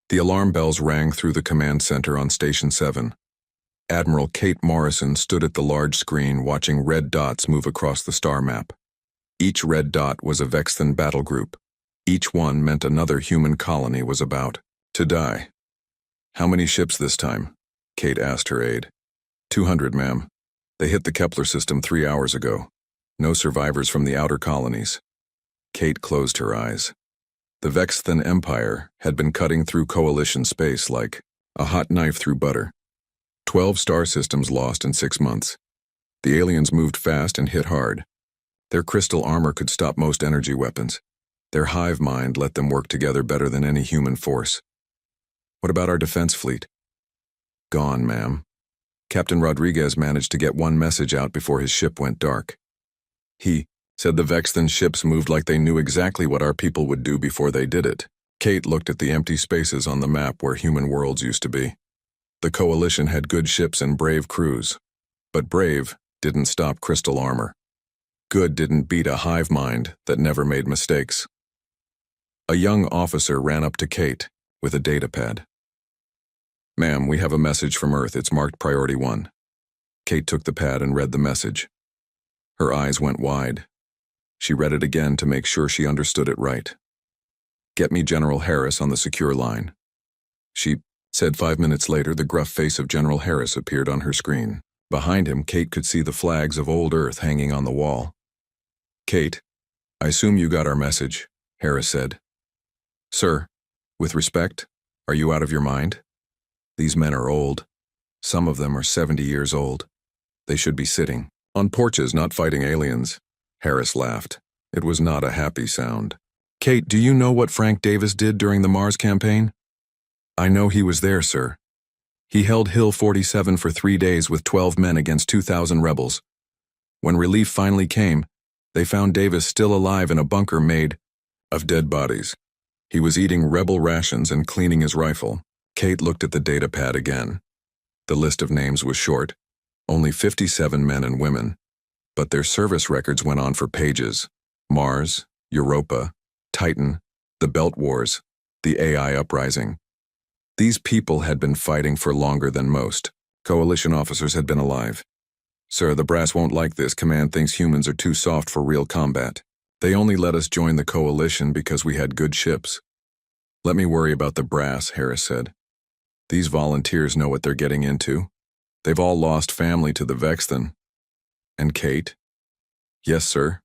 The alarm bells rang through the command center on Station 7. Admiral Kate Morrison stood at the large screen watching red dots move across the star map. Each red dot was a Vexthan battle group. Each one meant another human colony was about to die. "How many ships this time?" Kate asked her aide. 200, ma'am. They hit the Kepler system 3 hours ago. No survivors from the outer colonies. Kate closed her eyes. The Vexthan Empire had been cutting through Coalition space like a hot knife through butter. 12 star systems lost in 6 months. The aliens moved fast and hit hard. Their crystal armor could stop most energy weapons. Their hive mind let them work together better than any human force. "What about our defense fleet?" "Gone, ma'am. Captain Rodriguez managed to get one message out before his ship went dark. He said the Vexthan ships moved like they knew exactly what our people would do before they did it." Kate looked at the empty spaces on the map where human worlds used to be. The Coalition had good ships and brave crews. But brave didn't stop crystal armor. Good didn't beat a hive mind that never made mistakes. A young officer ran up to Kate with a datapad. "Ma'am, we have a message from Earth. It's marked Priority 1. Kate took the pad and read the message. Her eyes went wide. She read it again to make sure she understood it right. "Get me General Harris on the secure line." She said. 5 minutes later, the gruff face of General Harris appeared on her screen. Behind him, Kate could see the flags of old Earth hanging on the wall. "Kate, I assume you got our message," Harris said. "Sir, with respect, are you out of your mind? These men are old. Some of them are 70 years old. They should be sitting on porches, not fighting aliens." Harris laughed. It was not a happy sound. "Kate, do you know what Frank Davis did during the Mars campaign?" "I know he was there, sir. He held Hill 47 for 3 days with 12 men against 2,000 rebels. When relief finally came, they found Davis still alive in a bunker made of dead bodies. He was eating rebel rations and cleaning his rifle." Kate looked at the datapad again. The list of names was short, only 57 men and women, but their service records went on for pages. Mars, Europa, Titan, the Belt Wars, the AI Uprising. These people had been fighting for longer than most. Coalition officers had been alive. "Sir, the brass won't like this. Command thinks humans are too soft for real combat. They only let us join the Coalition because we had good ships." "Let me worry about the brass," Harris said. "These volunteers know what they're getting into. They've all lost family to the Vexthan." "And Kate?" "Yes, sir."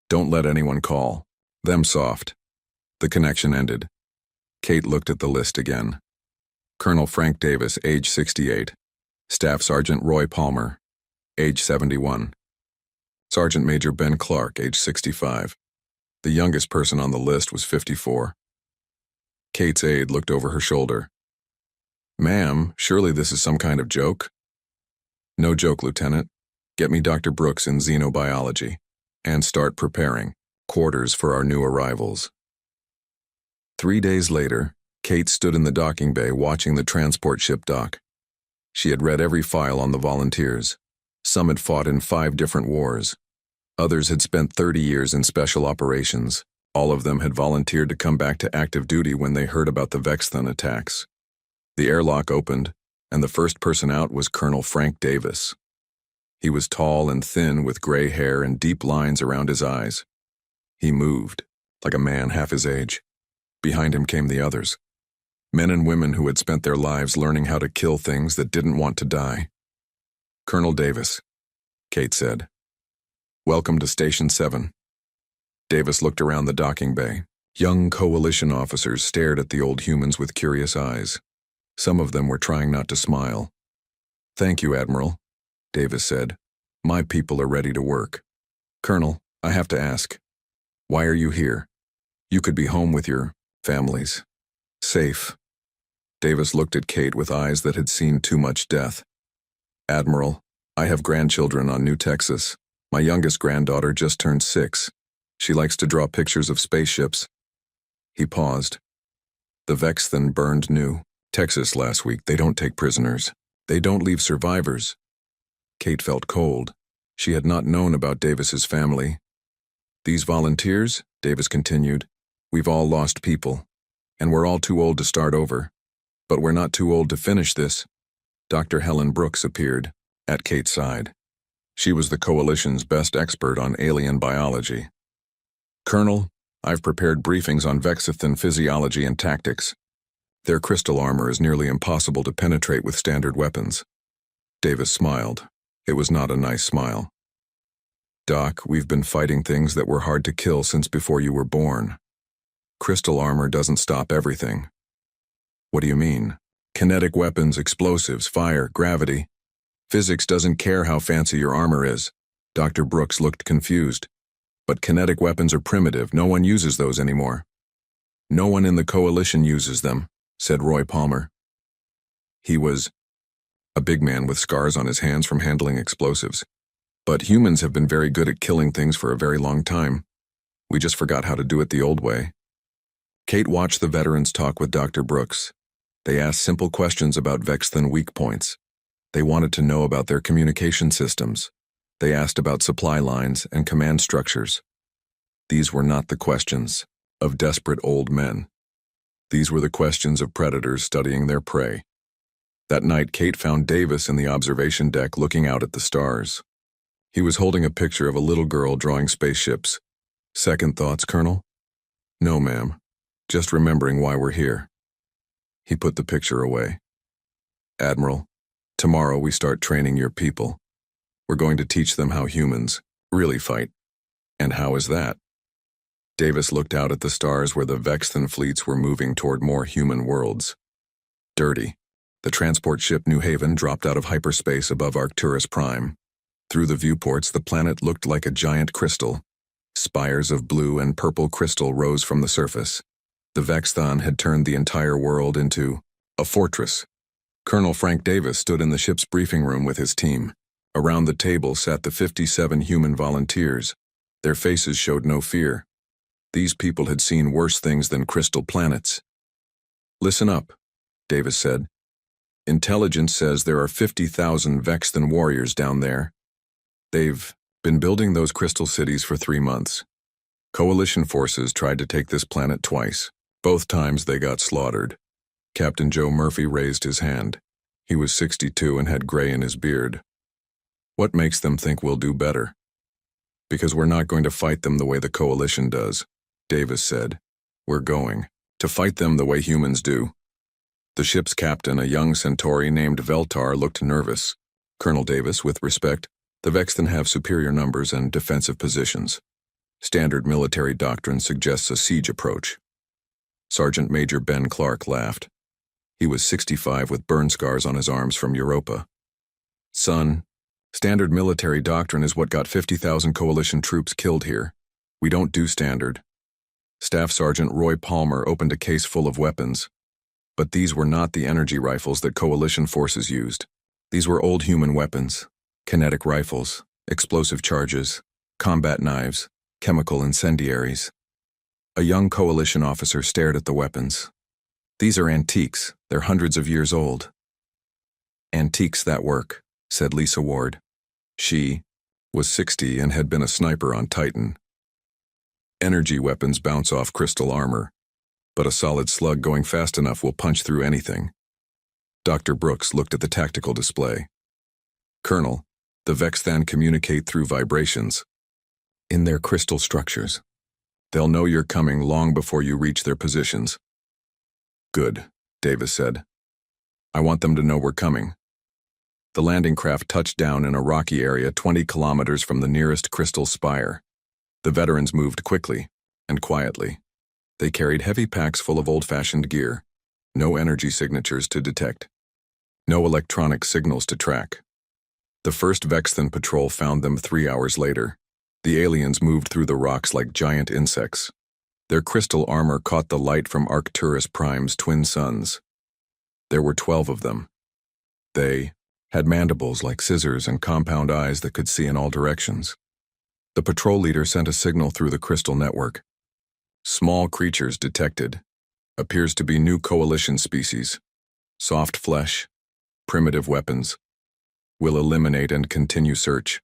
"Don't let anyone call them soft." The connection ended. Kate looked at the list again. Colonel Frank Davis, age 68. Staff Sergeant Roy Palmer, age 71. Sergeant Major Ben Clark, age 65. The youngest person on the list was 54. Kate's aide looked over her shoulder. "Ma'am, surely this is some kind of joke?" "No joke, Lieutenant. Get me Dr. Brooks in xenobiology, and start preparing quarters for our new arrivals." 3 days later, Kate stood in the docking bay watching the transport ship dock. She had read every file on the volunteers. Some had fought in 5 different wars. Others had spent 30 years in special operations. All of them had volunteered to come back to active duty when they heard about the Vexthan attacks. The airlock opened, and the first person out was Colonel Frank Davis. He was tall and thin with gray hair and deep lines around his eyes. He moved, like a man half his age. Behind him came the others. Men and women who had spent their lives learning how to kill things that didn't want to die. "Colonel Davis," Kate said. "Welcome to Station 7. Davis looked around the docking bay. Young Coalition officers stared at the old humans with curious eyes. Some of them were trying not to smile. "Thank you, Admiral," Davis said. "My people are ready to work." "Colonel, I have to ask, why are you here? You could be home with your families. Safe." Davis looked at Kate with eyes that had seen too much death. "Admiral, I have grandchildren on New Texas. My youngest granddaughter just turned 6. She likes to draw pictures of spaceships." He paused. "The Vexthan burned New Texas last week. They don't take prisoners. They don't leave survivors." Kate felt cold. She had not known about Davis's family. "These volunteers," Davis continued, "we've all lost people. And we're all too old to start over. But we're not too old to finish this. Dr. Helen Brooks appeared, at Kate's side. She was the Coalition's best expert on alien biology. Colonel, I've prepared briefings on Vexithan physiology and tactics. Their crystal armor is nearly impossible to penetrate with standard weapons. Davis smiled. It was not a nice smile. Doc, we've been fighting things that were hard to kill since before you were born. Crystal armor doesn't stop everything. What do you mean? Kinetic weapons, explosives, fire, gravity. Physics doesn't care how fancy your armor is. Dr. Brooks looked confused. But kinetic weapons are primitive. No one uses those anymore. No one in the Coalition uses them, said Roy Palmer. He was a big man with scars on his hands from handling explosives. But humans have been very good at killing things for a very long time. We just forgot how to do it the old way. Kate watched the veterans talk with Dr. Brooks. They asked simple questions about Vexthan weak points. They wanted to know about their communication systems. They asked about supply lines and command structures. These were not the questions of desperate old men. These were the questions of predators studying their prey. That night, Kate found Davis in the observation deck looking out at the stars. He was holding a picture of a little girl drawing spaceships. Second thoughts, Colonel? No, ma'am. Just remembering why we're here. He put the picture away. Admiral, tomorrow we start training your people. We're going to teach them how humans really fight. And how is that? Davis looked out at the stars where the Vexthan fleets were moving toward more human worlds. Dirty. The transport ship New Haven dropped out of hyperspace above Arcturus Prime. Through the viewports, the planet looked like a giant crystal. Spires of blue and purple crystal rose from the surface. The Vexthan had turned the entire world into a fortress. Colonel Frank Davis stood in the ship's briefing room with his team. Around the table sat the 57 human volunteers. Their faces showed no fear. These people had seen worse things than crystal planets. Listen up, Davis said. Intelligence says there are 50,000 Vexthan warriors down there. They've been building those crystal cities for 3 months. Coalition forces tried to take this planet twice. Both times they got slaughtered. Captain Joe Murphy raised his hand. He was 62 and had gray in his beard. What makes them think we'll do better? Because we're not going to fight them the way the Coalition does, Davis said. We're going to fight them the way humans do. The ship's captain, a young Centauri named Veltar, looked nervous. Colonel Davis, with respect, the Vexthan have superior numbers and defensive positions. Standard military doctrine suggests a siege approach. Sergeant Major Ben Clark laughed. He was 65 with burn scars on his arms from Europa. Son, standard military doctrine is what got 50,000 Coalition troops killed here. We don't do standard. Staff Sergeant Roy Palmer opened a case full of weapons. But these were not the energy rifles that Coalition forces used. These were old human weapons. Kinetic rifles, explosive charges, combat knives, chemical incendiaries. A young Coalition officer stared at the weapons. These are antiques. They're hundreds of years old. Antiques that work, said Lisa Ward. She was 60 and had been a sniper on Titan. Energy weapons bounce off crystal armor, but a solid slug going fast enough will punch through anything. Dr. Brooks looked at the tactical display. Colonel, the Vexthan communicate through vibrations. In their crystal structures. They'll know you're coming long before you reach their positions. Good, Davis said. I want them to know we're coming. The landing craft touched down in a rocky area 20 kilometers from the nearest crystal spire. The veterans moved quickly and quietly. They carried heavy packs full of old-fashioned gear. No energy signatures to detect. No electronic signals to track. The first Vexthan patrol found them 3 hours later. The aliens moved through the rocks like giant insects. Their crystal armor caught the light from Arcturus Prime's twin suns. There were 12 of them. They had mandibles like scissors and compound eyes that could see in all directions. The patrol leader sent a signal through the crystal network. Small creatures detected. Appears to be new Coalition species. Soft flesh. Primitive weapons. Will eliminate and continue search.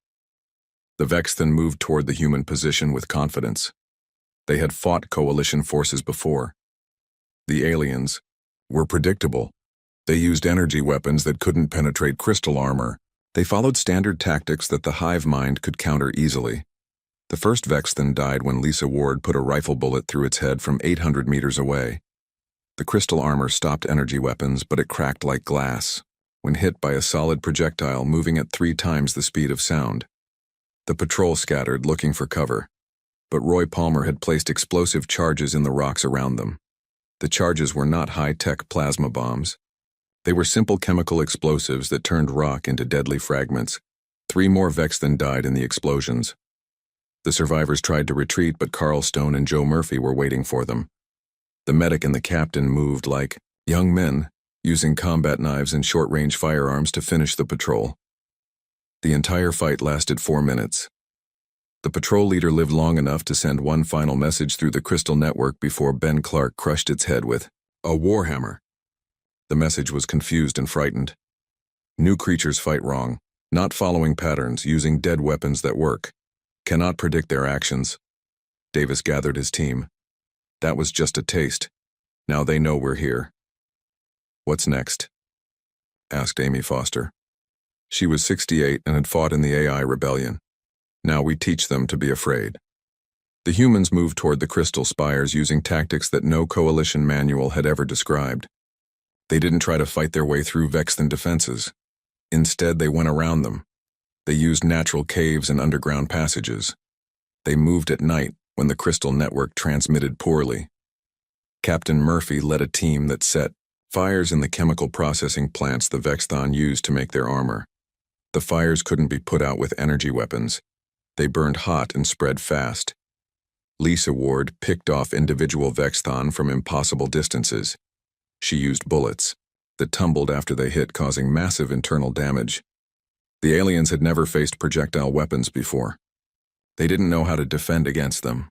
The Vexthan moved toward the human position with confidence. They had fought Coalition forces before. The aliens were predictable. They used energy weapons that couldn't penetrate crystal armor. They followed standard tactics that the hive mind could counter easily. The first Vexthan died when Lisa Ward put a rifle bullet through its head from 800 meters away. The crystal armor stopped energy weapons, but it cracked like glass when hit by a solid projectile moving at 3 times the speed of sound. The patrol scattered, looking for cover, but Roy Palmer had placed explosive charges in the rocks around them. The charges were not high-tech plasma bombs. They were simple chemical explosives that turned rock into deadly fragments. 3 more Vexthan died in the explosions. The survivors tried to retreat, but Carl Stone and Joe Murphy were waiting for them. The medic and the captain moved like young men, using combat knives and short-range firearms to finish the patrol. The entire fight lasted 4 minutes. The patrol leader lived long enough to send one final message through the crystal network before Ben Clark crushed its head with a warhammer. The message was confused and frightened. New creatures fight wrong, not following patterns, using dead weapons that work. Cannot predict their actions. Davis gathered his team. That was just a taste. Now they know we're here. What's next? Asked Amy Foster. She was 68 and had fought in the AI rebellion. Now we teach them to be afraid. The humans moved toward the crystal spires using tactics that no coalition manual had ever described. They didn't try to fight their way through Vexthan defenses. Instead, they went around them. They used natural caves and underground passages. They moved at night when the crystal network transmitted poorly. Captain Murphy led a team that set fires in the chemical processing plants the Vexthan used to make their armor. The fires couldn't be put out with energy weapons. They burned hot and spread fast. Lisa Ward picked off individual Vexthan from impossible distances. She used bullets that tumbled after they hit, causing massive internal damage. The aliens had never faced projectile weapons before. They didn't know how to defend against them.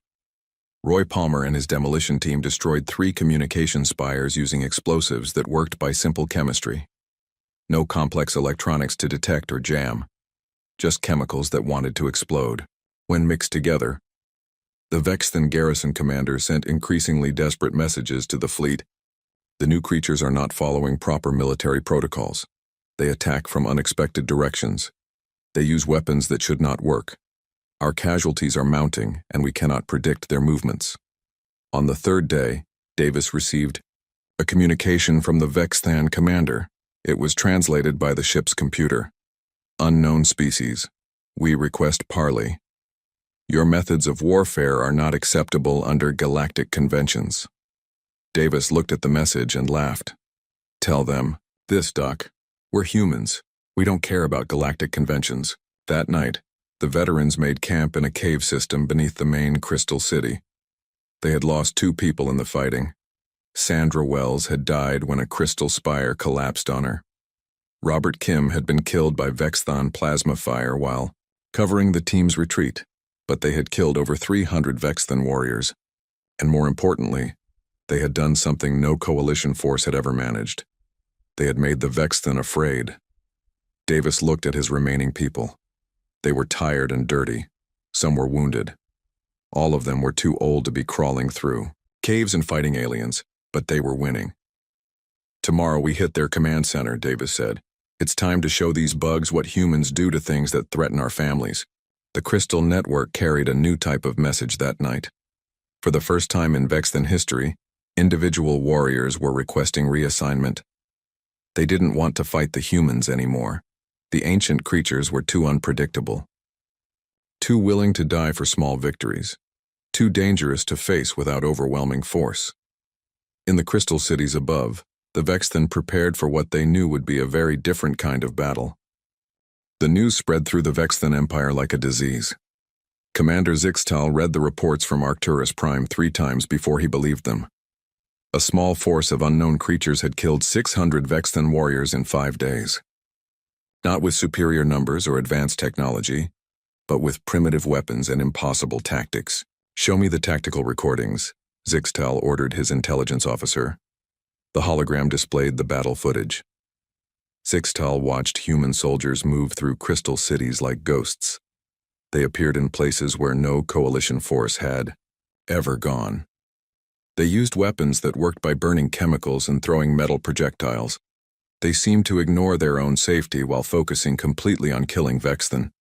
Roy Palmer and his demolition team destroyed 3 communication spires using explosives that worked by simple chemistry. No complex electronics to detect or jam, just chemicals that wanted to explode. When mixed together, the Vexthan garrison commander sent increasingly desperate messages to the fleet. The new creatures are not following proper military protocols. They attack from unexpected directions. They use weapons that should not work. Our casualties are mounting, and we cannot predict their movements. On the 3rd day, Davis received a communication from the Vexthan commander. It was translated by the ship's computer. Unknown species. We request parley. Your methods of warfare are not acceptable under galactic conventions. Davis looked at the message and laughed. Tell them, this, Doc. We're humans. We don't care about galactic conventions. That night, the veterans made camp in a cave system beneath the main crystal city. They had lost 2 people in the fighting. Sandra Wells had died when a crystal spire collapsed on her. Robert Kim had been killed by Vexthan plasma fire while covering the team's retreat, but they had killed over 300 Vexthan warriors. And more importantly, they had done something no coalition force had ever managed. They had made the Vexthan afraid. Davis looked at his remaining people. They were tired and dirty. Some were wounded. All of them were too old to be crawling through caves and fighting aliens, but they were winning. Tomorrow we hit their command center, Davis said. It's time to show these bugs what humans do to things that threaten our families. The crystal network carried a new type of message that night. For the first time in Vexthan history, individual warriors were requesting reassignment. They didn't want to fight the humans anymore. The ancient creatures were too unpredictable. Too willing to die for small victories. Too dangerous to face without overwhelming force. In the crystal cities above, the Vexthan prepared for what they knew would be a very different kind of battle. The news spread through the Vexthan Empire like a disease. Commander Zixtal read the reports from Arcturus Prime 3 times before he believed them. A small force of unknown creatures had killed 600 Vexthan warriors in 5 days. Not with superior numbers or advanced technology, but with primitive weapons and impossible tactics. Show me the tactical recordings, Zixtal ordered his intelligence officer. The hologram displayed the battle footage. Zixtal watched human soldiers move through crystal cities like ghosts. They appeared in places where no coalition force had ever gone. They used weapons that worked by burning chemicals and throwing metal projectiles. They seemed to ignore their own safety while focusing completely on killing Vexthan.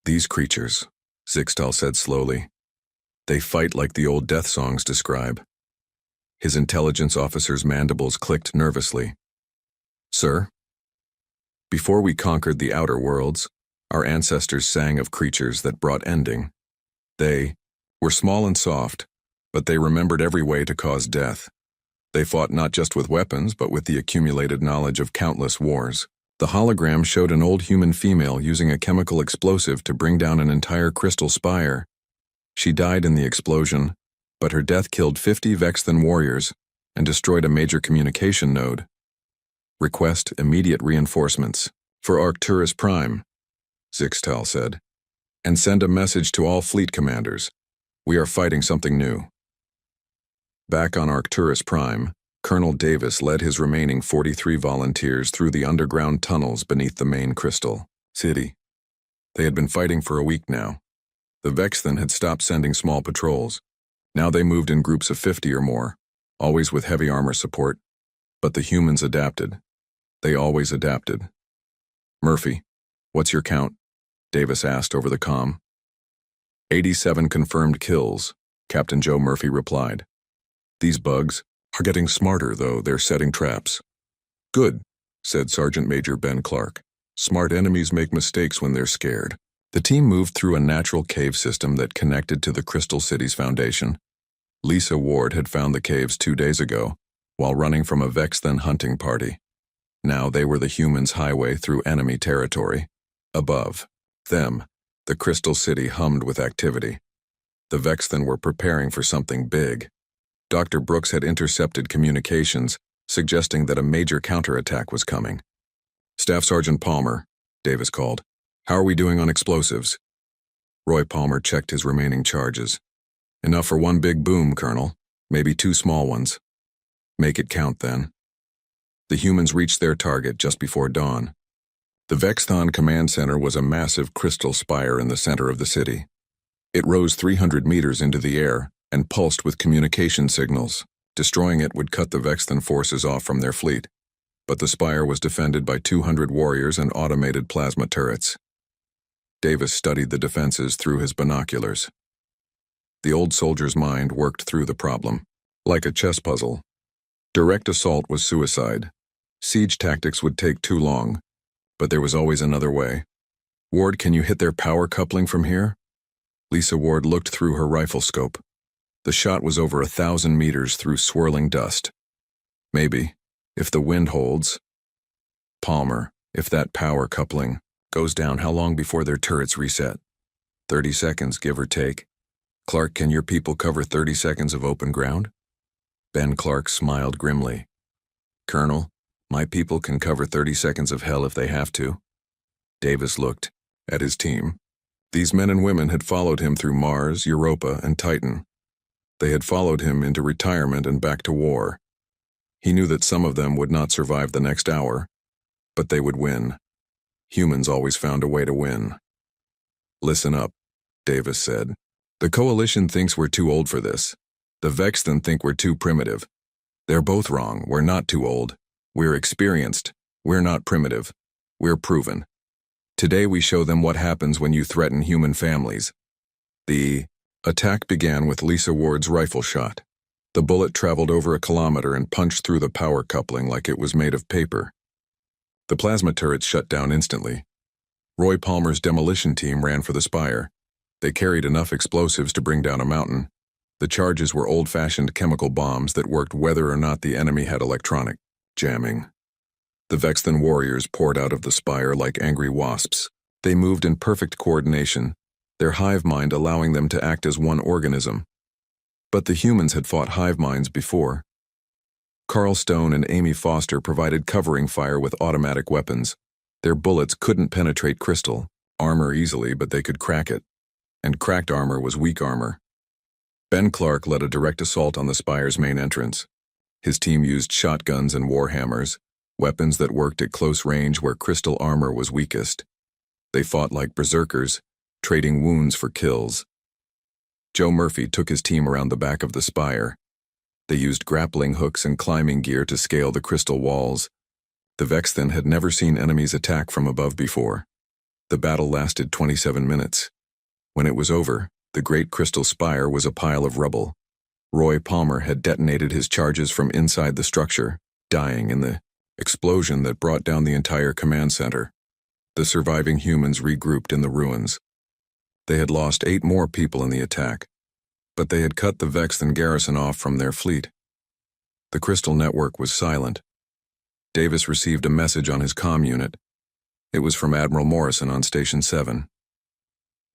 These creatures, Zixtal said slowly. They fight like the old death songs describe. His intelligence officer's mandibles clicked nervously. Sir? Before we conquered the outer worlds, our ancestors sang of creatures that brought ending. They were small and soft, but they remembered every way to cause death. They fought not just with weapons, but with the accumulated knowledge of countless wars. The hologram showed an old human female using a chemical explosive to bring down an entire crystal spire. She died in the explosion, but her death killed 50 Vexthan warriors and destroyed a major communication node. Request immediate reinforcements for Arcturus Prime, Zixtal said, and send a message to all fleet commanders. We are fighting something new. Back on Arcturus Prime, Colonel Davis led his remaining 43 volunteers through the underground tunnels beneath the main crystal city. They had been fighting for a week now. The Vexthan had stopped sending small patrols. Now they moved in groups of 50 or more, always with heavy armor support. But the humans adapted. They always adapted. Murphy, what's your count? Davis asked over the comm. 87 confirmed kills, Captain Joe Murphy replied. These bugs are getting smarter, though they're setting traps. Good, said Sergeant Major Ben Clark. Smart enemies make mistakes when they're scared. The team moved through a natural cave system that connected to the Crystal City's foundation. Lisa Ward had found the caves 2 days ago, while running from a Vexthan hunting party. Now they were the humans' highway through enemy territory. Above them, the Crystal City hummed with activity. The Vexthan were preparing for something big. Dr. Brooks had intercepted communications, suggesting that a major counterattack was coming. Staff Sergeant Palmer, Davis called. How are we doing on explosives? Roy Palmer checked his remaining charges. Enough for one big boom, Colonel. Maybe 2 small ones. Make it count, then. The humans reached their target just before dawn. The Vexthan Command Center was a massive crystal spire in the center of the city. It rose 300 meters into the air and pulsed with communication signals. Destroying it would cut the Vexthan forces off from their fleet. But the spire was defended by 200 warriors and automated plasma turrets. Davis studied the defenses through his binoculars. The old soldier's mind worked through the problem, like a chess puzzle. Direct assault was suicide. Siege tactics would take too long, but there was always another way. Ward, can you hit their power coupling from here? Lisa Ward looked through her rifle scope. The shot was over 1,000 meters through swirling dust. Maybe, if the wind holds. Palmer, if that power coupling goes down, how long before their turrets reset? 30 seconds, give or take. Clark, can your people cover 30 seconds of open ground? Ben Clark smiled grimly. Colonel, my people can cover 30 seconds of hell if they have to. Davis looked at his team. These men and women had followed him through Mars, Europa, and Titan. They had followed him into retirement and back to war. He knew that some of them would not survive the next hour, but they would win. Humans always found a way to win. Listen up, Davis said. The Coalition thinks we're too old for this. The Vexthan think we're too primitive. They're both wrong. We're not too old. We're experienced. We're not primitive. We're proven. Today we show them what happens when you threaten human families. The attack began with Lisa Ward's rifle shot. The bullet traveled over 1 kilometer and punched through the power coupling like it was made of paper. The plasma turrets shut down instantly. Roy Palmer's demolition team ran for the spire. They carried enough explosives to bring down a mountain. The charges were old-fashioned chemical bombs that worked whether or not the enemy had electronic jamming. The Vexthan warriors poured out of the spire like angry wasps. They moved in perfect coordination, their hive mind allowing them to act as one organism. But the humans had fought hive minds before. Carl Stone and Amy Foster provided covering fire with automatic weapons. Their bullets couldn't penetrate crystal armor easily, but they could crack it. And cracked armor was weak armor. Ben Clark led a direct assault on the spire's main entrance. His team used shotguns and warhammers, weapons that worked at close range where crystal armor was weakest. They fought like berserkers, trading wounds for kills. Joe Murphy took his team around the back of the spire. They used grappling hooks and climbing gear to scale the crystal walls. The Vexthan had never seen enemies attack from above before. The battle lasted 27 minutes. When it was over, the great crystal spire was a pile of rubble. Roy Palmer had detonated his charges from inside the structure, dying in the explosion that brought down the entire command center. The surviving humans regrouped in the ruins. They had lost 8 more people in the attack, but they had cut the Vexthan garrison off from their fleet. The crystal network was silent. Davis received a message on his comm unit. It was from Admiral Morrison on Station 7.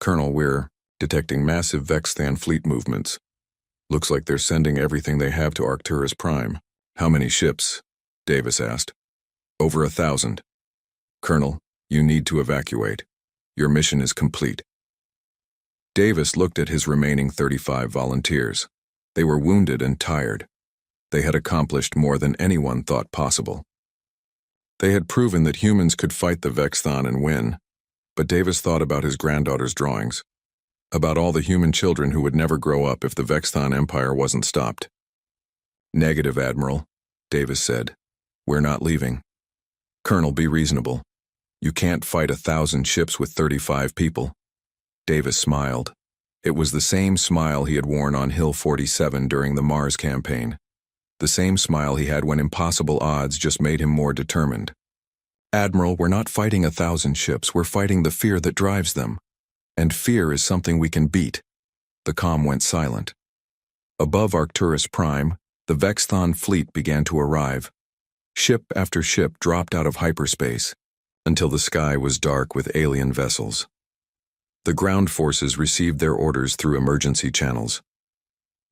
Colonel, we're detecting massive Vexthan fleet movements. Looks like they're sending everything they have to Arcturus Prime. How many ships? Davis asked. Over 1,000. Colonel, you need to evacuate. Your mission is complete. Davis looked at his remaining 35 volunteers. They were wounded and tired. They had accomplished more than anyone thought possible. They had proven that humans could fight the Vexthan and win, but Davis thought about his granddaughter's drawings, about all the human children who would never grow up if the Vexthan Empire wasn't stopped. Negative, Admiral, Davis said. We're not leaving. Colonel, be reasonable. You can't fight 1,000 ships with 35 people. Davis smiled. It was the same smile he had worn on Hill 47 during the Mars campaign. The same smile he had when impossible odds just made him more determined. Admiral, we're not fighting 1,000 ships, we're fighting the fear that drives them. And fear is something we can beat. The comm went silent. Above Arcturus Prime, the Vexthan fleet began to arrive. Ship after ship dropped out of hyperspace, until the sky was dark with alien vessels. The ground forces received their orders through emergency channels.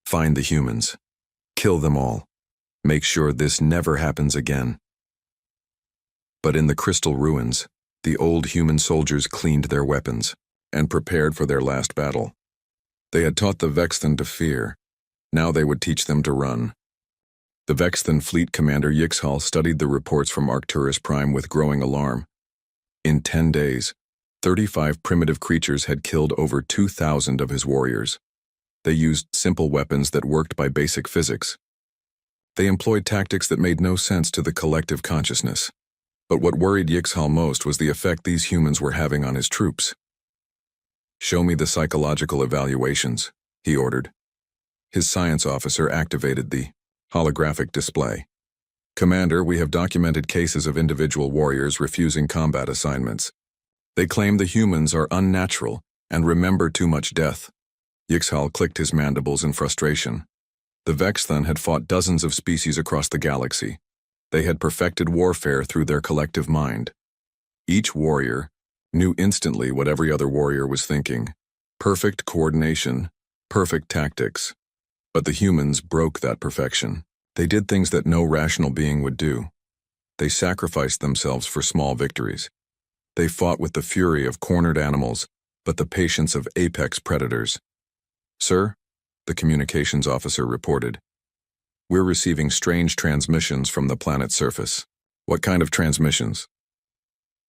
Find the humans. Kill them all. Make sure this never happens again. But in the crystal ruins, the old human soldiers cleaned their weapons and prepared for their last battle. They had taught the Vexthan to fear. Now they would teach them to run. The Vexthan fleet commander Yixhal studied the reports from Arcturus Prime with growing alarm. In 10 days, 35 primitive creatures had killed over 2,000 of his warriors. They used simple weapons that worked by basic physics. They employed tactics that made no sense to the collective consciousness. But what worried Yixhal most was the effect these humans were having on his troops. Show me the psychological evaluations, he ordered. His science officer activated the holographic display. Commander, we have documented cases of individual warriors refusing combat assignments. They claim the humans are unnatural and remember too much death. Yixhal clicked his mandibles in frustration. The Vexthan had fought dozens of species across the galaxy. They had perfected warfare through their collective mind. Each warrior knew instantly what every other warrior was thinking. Perfect coordination, perfect tactics. But the humans broke that perfection. They did things that no rational being would do. They sacrificed themselves for small victories. They fought with the fury of cornered animals, but the patience of apex predators. Sir, the communications officer reported, we're receiving strange transmissions from the planet's surface. What kind of transmissions?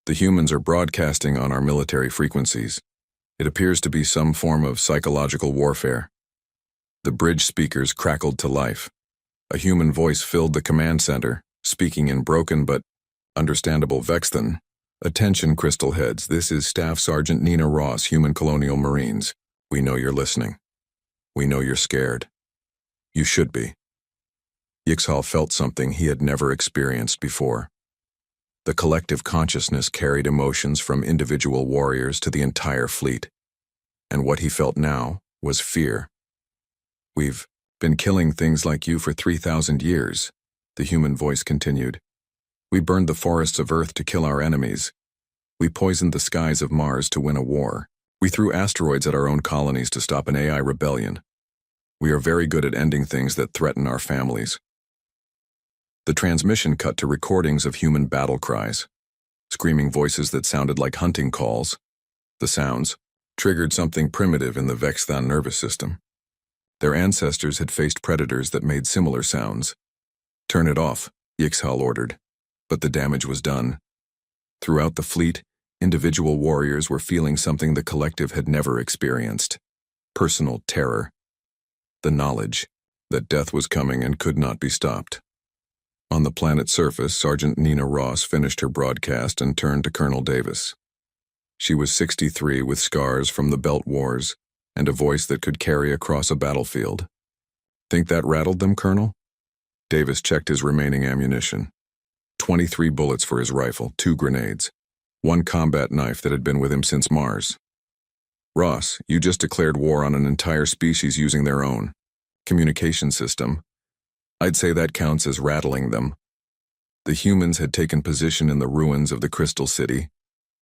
The humans are broadcasting on our military frequencies. It appears to be some form of psychological warfare. The bridge speakers crackled to life. A human voice filled the command center, speaking in broken but understandable Vexthan. Attention, Crystal Heads, this is Staff Sergeant Nina Ross, Human Colonial Marines. We know you're listening. We know you're scared. You should be. Yixhal felt something he had never experienced before. The collective consciousness carried emotions from individual warriors to the entire fleet. And what he felt now was fear. We've been killing things like you for 3,000 years, the human voice continued. We burned the forests of Earth to kill our enemies. We poisoned the skies of Mars to win a war. We threw asteroids at our own colonies to stop an AI rebellion. We are very good at ending things that threaten our families. The transmission cut to recordings of human battle cries, screaming voices that sounded like hunting calls. The sounds triggered something primitive in the Vexthan nervous system. Their ancestors had faced predators that made similar sounds. Turn it off, Yixhal ordered. But the damage was done. Throughout the fleet, individual warriors were feeling something the collective had never experienced. Personal terror. The knowledge that death was coming and could not be stopped. On the planet's surface, Sergeant Nina Ross finished her broadcast and turned to Colonel Davis. She was 63 with scars from the Belt Wars and a voice that could carry across a battlefield. Think that rattled them, Colonel? Davis checked his remaining ammunition. 23 bullets for his rifle, 2 grenades, 1 combat knife that had been with him since Mars. Ross, you just declared war on an entire species using their own communication system. I'd say that counts as rattling them. The humans had taken position in the ruins of the Crystal City.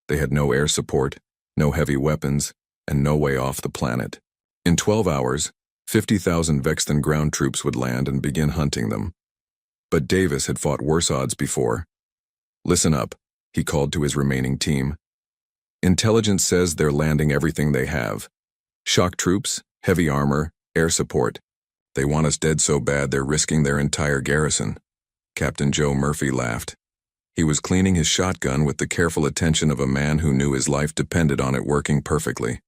They had no air support, no heavy weapons, and no way off the planet. In 12 hours, 50,000 Vexton ground troops would land and begin hunting them. But Davis had fought worse odds before. Listen up, he called to his remaining team. Intelligence says they're landing everything they have. Shock troops, heavy armor, air support. They want us dead so bad they're risking their entire garrison. Captain Joe Murphy laughed. He was cleaning his shotgun with the careful attention of a man who knew his life depended on it working perfectly.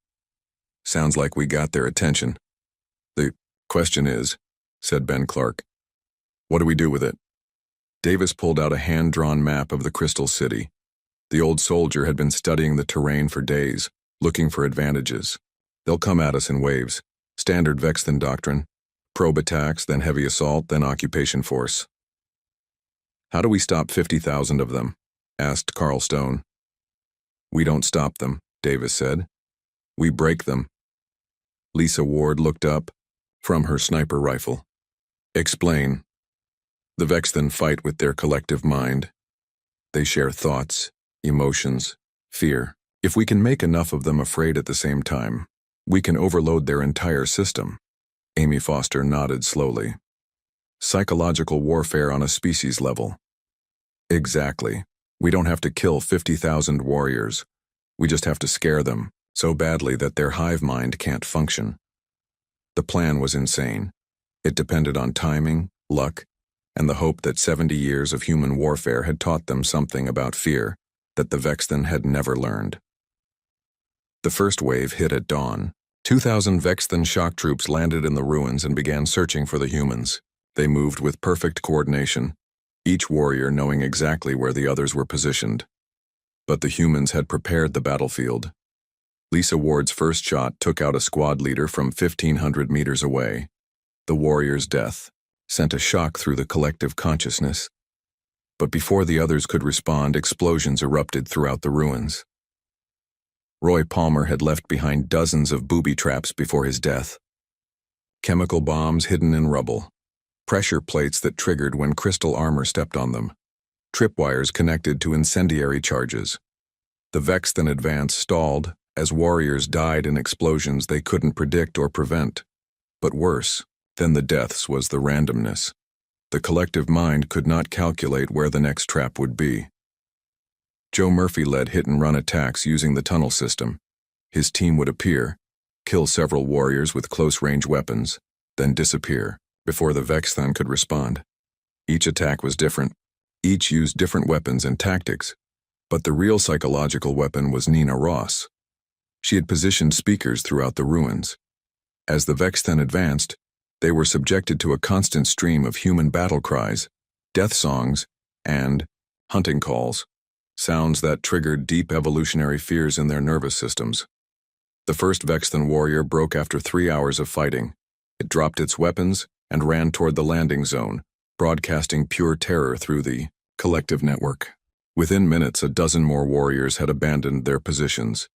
Sounds like we got their attention. The question is, said Ben Clark, what do we do with it? Davis pulled out a hand-drawn map of the Crystal City. The old soldier had been studying the terrain for days, looking for advantages. They'll come at us in waves. Standard Vexton doctrine. Probe attacks, then heavy assault, then occupation force. How do we stop 50,000 of them? Asked Carl Stone. We don't stop them, Davis said. We break them. Lisa Ward looked up from her sniper rifle. Explain. The Vexton fight with their collective mind. They share thoughts, emotions, fear. If we can make enough of them afraid at the same time, we can overload their entire system. Amy Foster nodded slowly. Psychological warfare on a species level. Exactly. We don't have to kill 50,000 warriors. We just have to scare them so badly that their hive mind can't function. The plan was insane. It depended on timing, luck, and the hope that 70 years of human warfare had taught them something about fear that the Vexton had never learned. The first wave hit at dawn. 2,000 Vexton shock troops landed in the ruins and began searching for the humans. They moved with perfect coordination, each warrior knowing exactly where the others were positioned. But the humans had prepared the battlefield. Lisa Ward's first shot took out a squad leader from 1,500 meters away. The warrior's death sent a shock through the collective consciousness. But before the others could respond, explosions erupted throughout the ruins. Roy Palmer had left behind dozens of booby traps before his death. Chemical bombs hidden in rubble. Pressure plates that triggered when crystal armor stepped on them. Tripwires connected to incendiary charges. The Vexton advance stalled as warriors died in explosions they couldn't predict or prevent. But worse than the deaths was the randomness. The collective mind could not calculate where the next trap would be. Joe Murphy led hit-and-run attacks using the tunnel system. His team would appear, kill several warriors with close-range weapons, then disappear before the Vexton could respond. Each attack was different. Each used different weapons and tactics. But the real psychological weapon was Nina Ross. She had positioned speakers throughout the ruins. As the Vexton advanced, they were subjected to a constant stream of human battle cries, death songs, and hunting calls. Sounds that triggered deep evolutionary fears in their nervous systems. The first Vexton warrior broke after 3 hours of fighting. It dropped its weapons and ran toward the landing zone, broadcasting pure terror through the collective network. Within minutes, a dozen more warriors had abandoned their positions.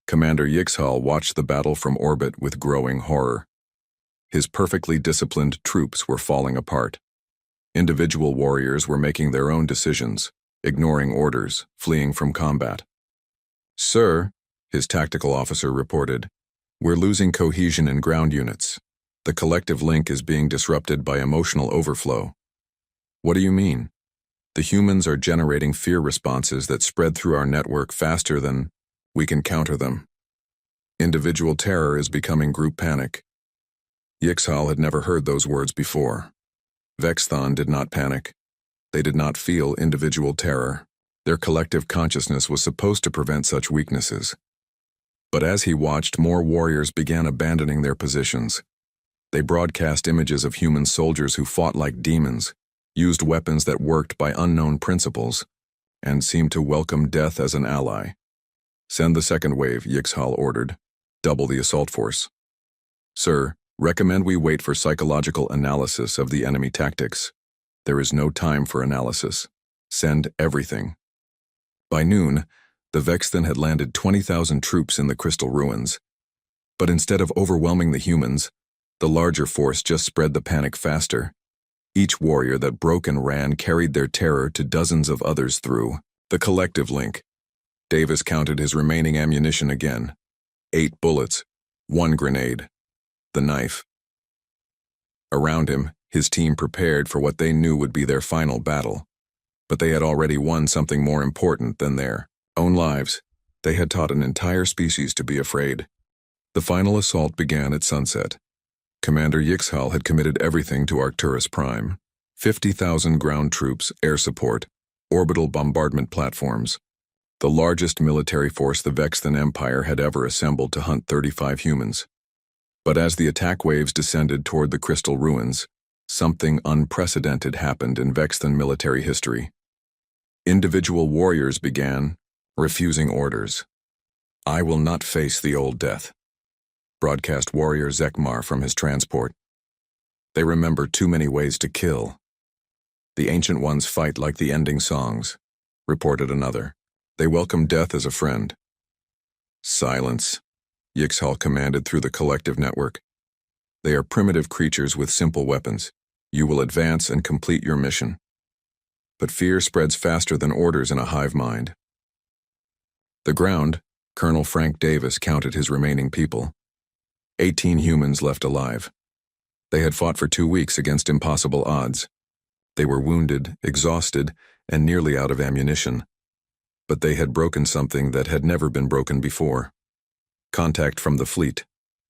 Commander Yixhal watched the battle from orbit with growing horror. His perfectly disciplined troops were falling apart. Individual warriors were making their own decisions, ignoring orders, fleeing from combat. "Sir," his tactical officer reported, "we're losing cohesion in ground units. The collective link is being disrupted by emotional overflow." "What do you mean?" "The humans are generating fear responses that spread through our network faster than we can counter them. Individual terror is becoming group panic." Yixhal had never heard those words before. Vexthon did not panic. They did not feel individual terror. Their collective consciousness was supposed to prevent such weaknesses. But as he watched, more warriors began abandoning their positions. They broadcast images of human soldiers who fought like demons, used weapons that worked by unknown principles, and seemed to welcome death as an ally. Send the second wave, Yixhal ordered. Double the assault force. Sir, recommend we wait for psychological analysis of the enemy tactics. There is no time for analysis. Send everything. By noon, the Vexthan had landed 20,000 troops in the Crystal Ruins. But instead of overwhelming the humans, the larger force just spread the panic faster. Each warrior that broke and ran carried their terror to dozens of others through the collective link. Davis counted his remaining ammunition again. 8 bullets, 1 grenade, the knife. Around him, his team prepared for what they knew would be their final battle. But they had already won something more important than their own lives. They had taught an entire species to be afraid. The final assault began at sunset. Commander Yixhal had committed everything to Arcturus Prime. 50,000 ground troops, air support, orbital bombardment platforms. The largest military force the Vexthan Empire had ever assembled to hunt 35 humans. But as the attack waves descended toward the Crystal Ruins, something unprecedented happened in Vexthan military history. Individual warriors began refusing orders. "I will not face the old death," broadcast warrior Zekmar from his transport. "They remember too many ways to kill." "The ancient ones fight like the ending songs," reported another. "They welcome death as a friend." "Silence," Yixhal commanded through the collective network. "They are primitive creatures with simple weapons. You will advance and complete your mission." But fear spreads faster than orders in a hive mind. The ground, Colonel Frank Davis counted his remaining people. 18 humans left alive. They had fought for 2 weeks against impossible odds. They were wounded, exhausted, and nearly out of ammunition. But they had broken something that had never been broken before. "Contact from the fleet,"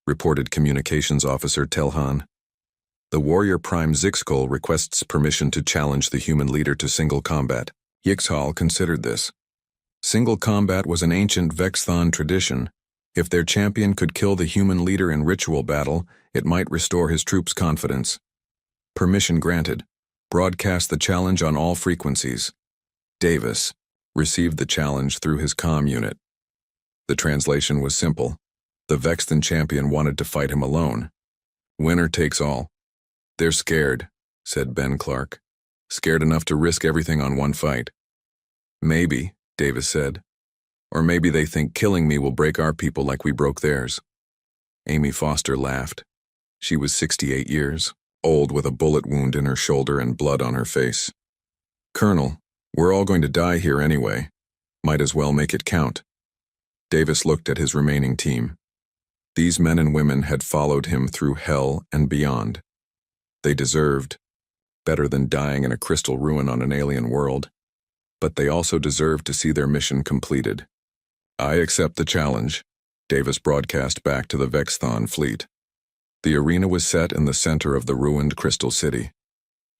reported Communications Officer Telhan. "The warrior Prime Zixkol requests permission to challenge the human leader to single combat." Yixhal considered this. Single combat was an ancient Vexthan tradition. If their champion could kill the human leader in ritual battle, it might restore his troops' confidence. Permission granted. Broadcast the challenge on all frequencies. Davis received the challenge through his comm unit. The translation was simple. The Vexthan champion wanted to fight him alone. Winner takes all. "They're scared," said Ben Clark. "Scared enough to risk everything on one fight." "Maybe," Davis said. "Or maybe they think killing me will break our people like we broke theirs." Amy Foster laughed. She was 68 years, old with a bullet wound in her shoulder and blood on her face. "Colonel, we're all going to die here anyway. Might as well make it count." Davis looked at his remaining team. These men and women had followed him through hell and beyond. They deserved better than dying in a crystal ruin on an alien world. But they also deserved to see their mission completed. "I accept the challenge," Davis broadcast back to the Vexthan fleet. The arena was set in the center of the ruined Crystal City.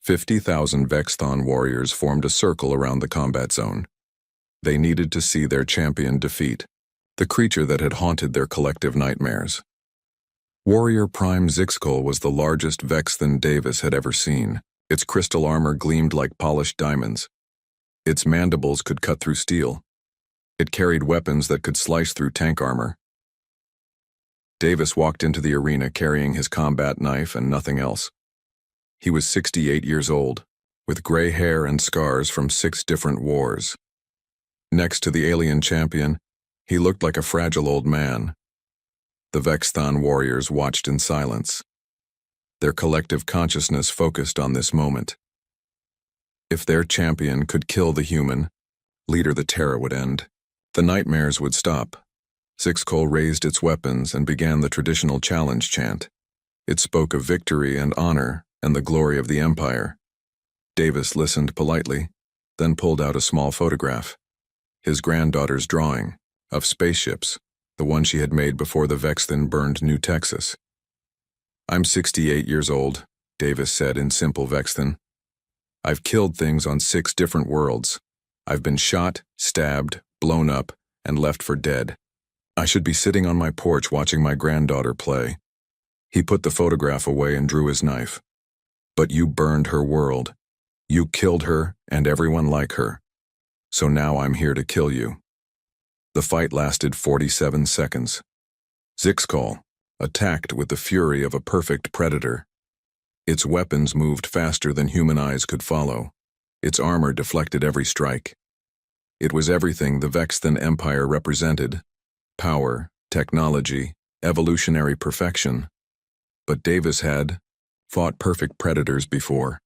50,000 Vexthan warriors formed a circle around the combat zone. They needed to see their champion defeat the creature that had haunted their collective nightmares. Warrior Prime Zixkol was the largest Vexthan Davis had ever seen. Its crystal armor gleamed like polished diamonds. Its mandibles could cut through steel. It carried weapons that could slice through tank armor. Davis walked into the arena carrying his combat knife and nothing else. He was 68 years old, with gray hair and scars from 6 different wars. Next to the alien champion, he looked like a fragile old man. The Vexthan warriors watched in silence. Their collective consciousness focused on this moment. If their champion could kill the human leader, the terror would end. The nightmares would stop. Zixkol raised its weapons and began the traditional challenge chant. It spoke of victory and honor and the glory of the Empire. Davis listened politely, then pulled out a small photograph. His granddaughter's drawing of spaceships, the one she had made before the Vexthan burned New Texas. "I'm 68 years old," Davis said in simple Vexthan. "I've killed things on 6 different worlds. I've been shot, stabbed, blown up, and left for dead. I should be sitting on my porch watching my granddaughter play." He put the photograph away and drew his knife. But you burned her world. You killed her and everyone like her. So now I'm here to kill you. The fight lasted 47 seconds. Zixcall attacked with the fury of a perfect predator. Its weapons moved faster than human eyes could follow. Its armor deflected every strike. It was everything the Vexthan Empire represented: power, technology, evolutionary perfection. But Davis had fought perfect predators before.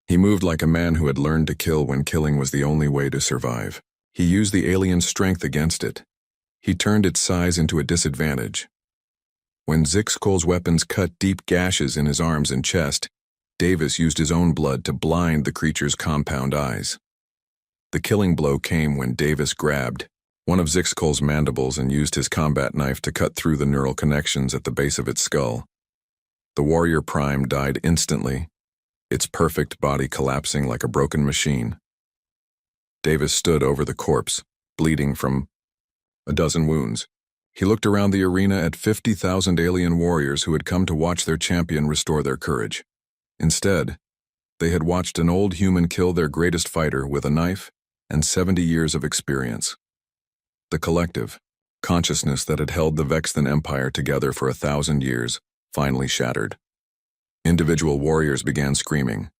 He moved like a man who had learned to kill when killing was the only way to survive. He used the alien's strength against it. He turned its size into a disadvantage. When Zixcol's weapons cut deep gashes in his arms and chest, Davis used his own blood to blind the creature's compound eyes. The killing blow came when Davis grabbed one of Zixcol's mandibles and used his combat knife to cut through the neural connections at the base of its skull. The warrior prime died instantly, its perfect body collapsing like a broken machine. Davis stood over the corpse, bleeding from a dozen wounds. He looked around the arena at 50,000 alien warriors who had come to watch their champion restore their courage. Instead, they had watched an old human kill their greatest fighter with a knife and 70 years of experience. The collective consciousness that had held the Vexthan Empire together for 1,000 years finally shattered. Individual warriors began screaming,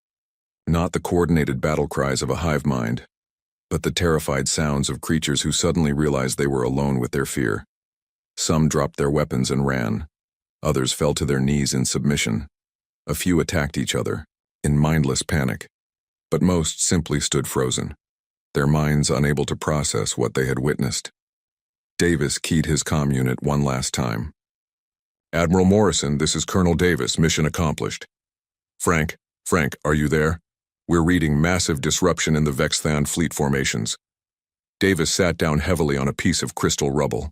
not the coordinated battle cries of a hive mind, but the terrified sounds of creatures who suddenly realized they were alone with their fear. Some dropped their weapons and ran. Others fell to their knees in submission. A few attacked each other, in mindless panic, but most simply stood frozen, their minds unable to process what they had witnessed. Davis keyed his comm unit one last time. "Admiral Morrison, this is Colonel Davis, mission accomplished. Frank, are you there? We're reading massive disruption in the Vexthan fleet formations." Davis sat down heavily on a piece of crystal rubble.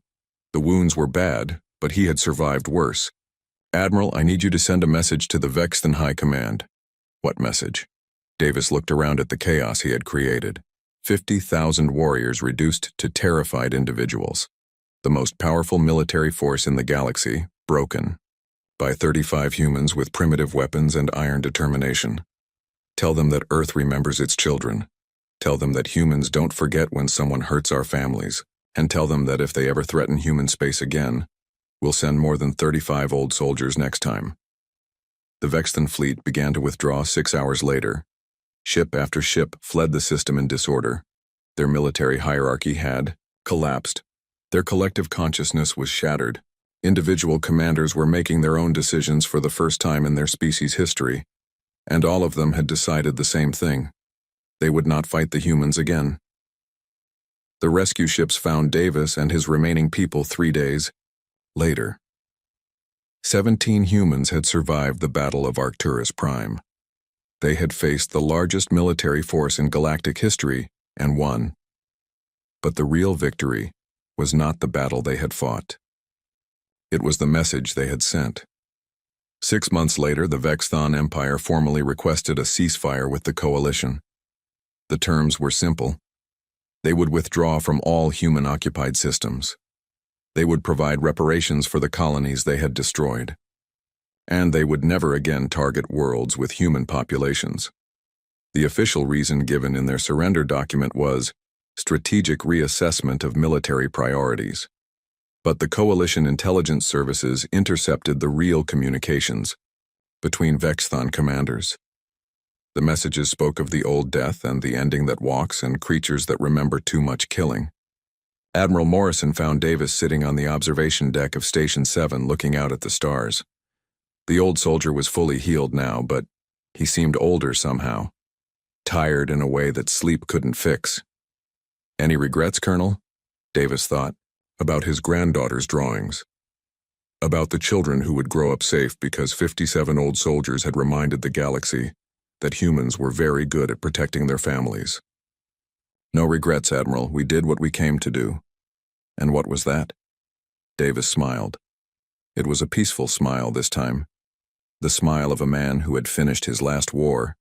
The wounds were bad, but he had survived worse. "Admiral, I need you to send a message to the Vexthan High Command." "What message?" Davis looked around at the chaos he had created. 50,000 warriors reduced to terrified individuals. The most powerful military force in the galaxy, broken by 35 humans with primitive weapons and iron determination. Tell them that Earth remembers its children. Tell them that humans don't forget when someone hurts our families. And tell them that if they ever threaten human space again, we'll send more than 35 old soldiers next time. The Vexthan fleet began to withdraw 6 hours later. Ship after ship fled the system in disorder. Their military hierarchy had collapsed. Their collective consciousness was shattered. Individual commanders were making their own decisions for the first time in their species' history, and all of them had decided the same thing. They would not fight the humans again. The rescue ships found Davis and his remaining people 3 days later. 17 humans had survived the Battle of Arcturus Prime. They had faced the largest military force in galactic history and won. But the real victory was not the battle they had fought. It was the message they had sent. 6 months later, the Vexthan Empire formally requested a ceasefire with the coalition. The terms were simple. They would withdraw from all human-occupied systems. They would provide reparations for the colonies they had destroyed. And they would never again target worlds with human populations. The official reason given in their surrender document was strategic reassessment of military priorities. But the coalition intelligence services intercepted the real communications between Vexthan commanders. The messages spoke of the old death and the ending that walks and creatures that remember too much killing. Admiral Morrison found Davis sitting on the observation deck of Station 7 looking out at the stars. The old soldier was fully healed now, but he seemed older somehow, tired in a way that sleep couldn't fix. "Any regrets, Colonel?" Davis thought, about his granddaughter's drawings. About the children who would grow up safe because 57 old soldiers had reminded the galaxy that humans were very good at protecting their families. "No regrets, Admiral. We did what we came to do." "And what was that?" Davis smiled. It was a peaceful smile this time, the smile of a man who had finished his last war.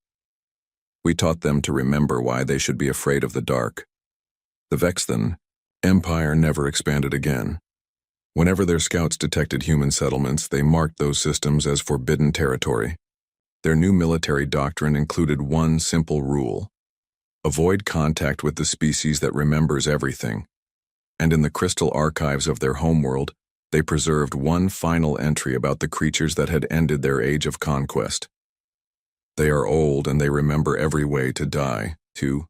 "We taught them to remember why they should be afraid of the dark. The Vexthan Empire never expanded again. Whenever their scouts detected human settlements, they marked those systems as forbidden territory. Their new military doctrine included one simple rule: avoid contact with the species that remembers everything. And in the crystal archives of their homeworld, they preserved one final entry about the creatures that had ended their age of conquest. They are old and they remember every way to die, to